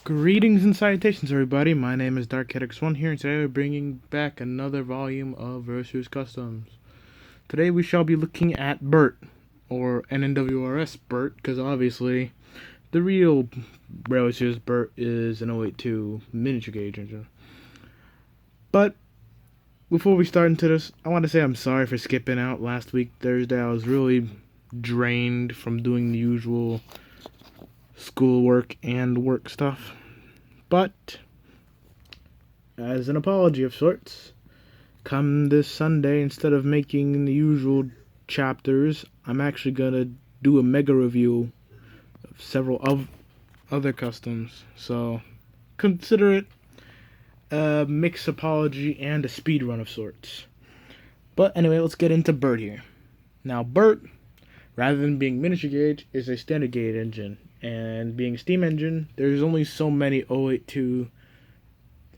Greetings and salutations, everybody. My name is DarkHedX1 here, and today we're bringing back another volume of RWS Customs. Today we shall be looking at Bert, or NNWRS Bert, because obviously the real RWS Bert is an 082 miniature gauge engine. But before we start into this, I want to say I'm sorry for skipping out last week, Thursday. I was really drained from doing the usual schoolwork and work stuff. But as an apology of sorts, come this Sunday, instead of making the usual chapters, I'm actually gonna do a mega review of several of other customs. So consider it a mixed apology and a speed run of sorts. But anyway, let's get into Bert here. Now Bert, rather than being miniature gauge, is a standard gauge engine. And being a steam engine, there's only so many 082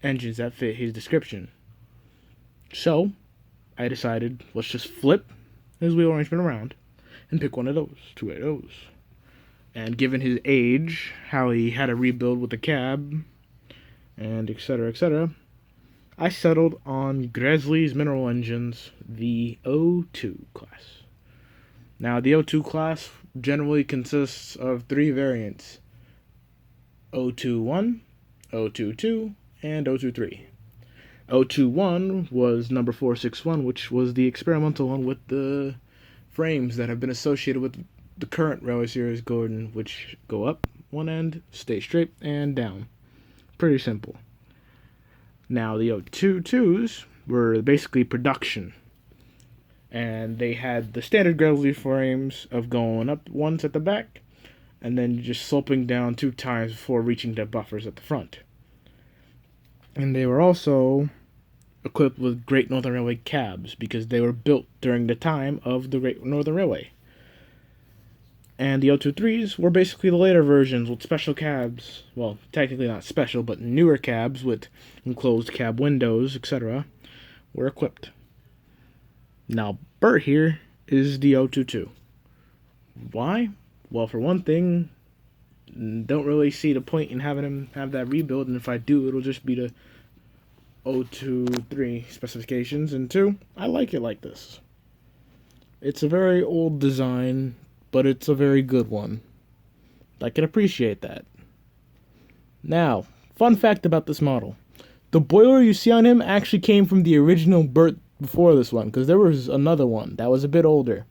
engines that fit his description. So, I decided, let's just flip his wheel arrangement around and pick one of those, 280s. And given his age, how he had a rebuild with the cab, and etc., I settled on Gresley's Mineral Engines, the O2 class. Now, the O2 class generally consists of three variants: O21, O22, and O23. O21 was number 461, which was the experimental one with the frames that have been associated with the current Railway Series Gordon, which go up one end, stay straight, and down. Pretty simple. Now, the O22s were basically production. And they had the standard Gresley frames of going up once at the back, and then just sloping down 2 times before reaching the buffers at the front. And they were also equipped with Great Northern Railway cabs, because they were built during the time of the Great Northern Railway. And the O23s were basically the later versions with special cabs. Well, technically not special, but newer cabs with enclosed cab windows, etc. were equipped. Now, Bert here is the O22. Why? Well, for one thing, don't really see the point in having him have that rebuild, and if I do, it'll just be the O23 specifications. And two, I like it like this. It's a very old design, but it's a very good one. I can appreciate that. Now, fun fact about this model. The boiler you see on him actually came from the original Bert before this one, because there was another one that was a bit older.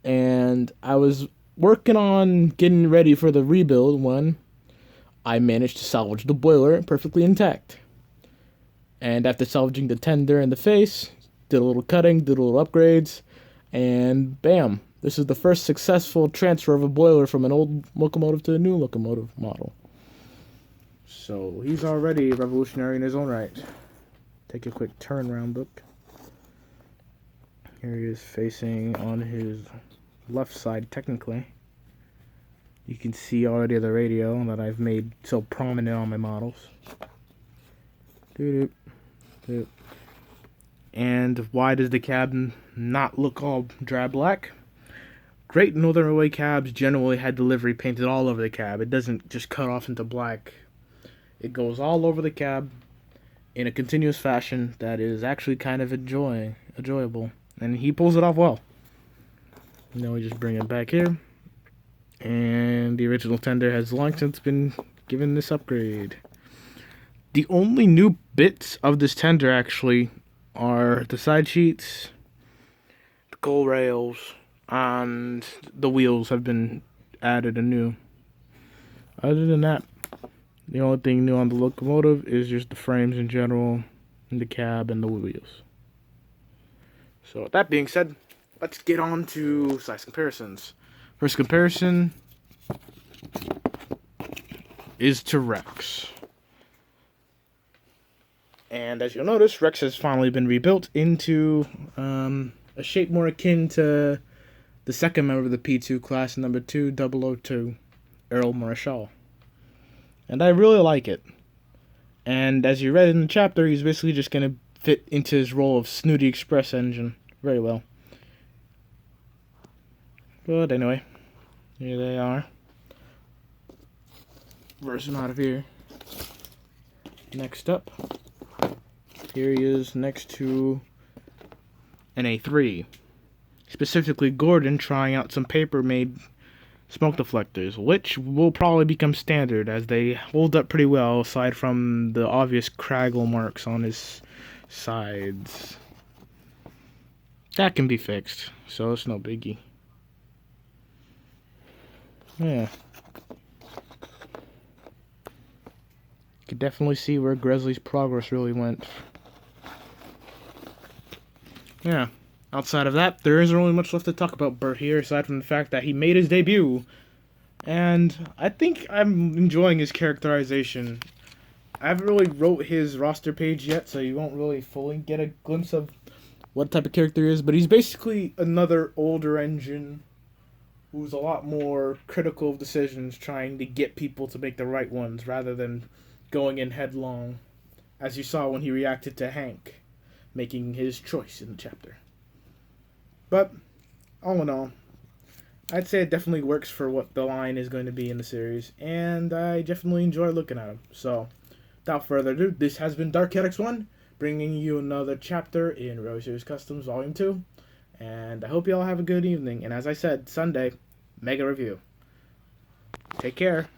And I was working on getting ready for the rebuild when I managed to salvage the boiler perfectly intact. And after salvaging the tender and the face, did a little cutting, did a little upgrades, and bam, this is the first successful transfer of a boiler from an old locomotive to a new locomotive model. So he's already revolutionary in his own right. Take a quick turnaround look. Here he is facing on his left side, technically. You can see already the radio that I've made so prominent on my models. And why does the cab not look all drab black? Great Northern Railway cabs generally had the livery painted all over the cab. It doesn't just cut off into black. It goes all over the cab in a continuous fashion that is actually kind of enjoyable. And he pulls it off well. Now we just bring it back here. And the original tender has long since been given this upgrade. The only new bits of this tender actually are the side sheets, the coal rails, and the wheels have been added anew. Other than that, the only thing new on the locomotive is just the frames in general, and the cab, and the wheels. So with that being said, let's get on to size comparisons. First comparison is to Rex. And as you'll notice, Rex has finally been rebuilt into a shape more akin to the second member of the P2 class, number 2002, Earl Marshall. And I really like it. And as you read in the chapter, he's basically just going to fit into his role of Snooty Express engine very well. But anyway, here they are. reverse him out of here. Next up, here he is next to an A3. Specifically, Gordon trying out some paper-made smoke deflectors, which will probably become standard as they hold up pretty well, aside from the obvious craggle marks on his sides. That can be fixed, so it's no biggie. Yeah. Could definitely see where Gresley's progress really went. Yeah. Outside of that, there isn't really much left to talk about Bert here, aside from the fact that he made his debut. And I think I'm enjoying his characterization. I haven't really wrote his roster page yet, so you won't really fully get a glimpse of what type of character he is. But he's basically another older engine who's a lot more critical of decisions, trying to get people to make the right ones rather than going in headlong, as you saw when he reacted to Hank making his choice in the chapter. But, all in all, I'd say it definitely works for what the line is going to be in the series, and I definitely enjoy looking at him. So, without further ado, this has been DarkCatX1, bringing you another chapter in RWS Customs Volume 2, and I hope you all have a good evening, and as I said, Sunday, mega review. Take care.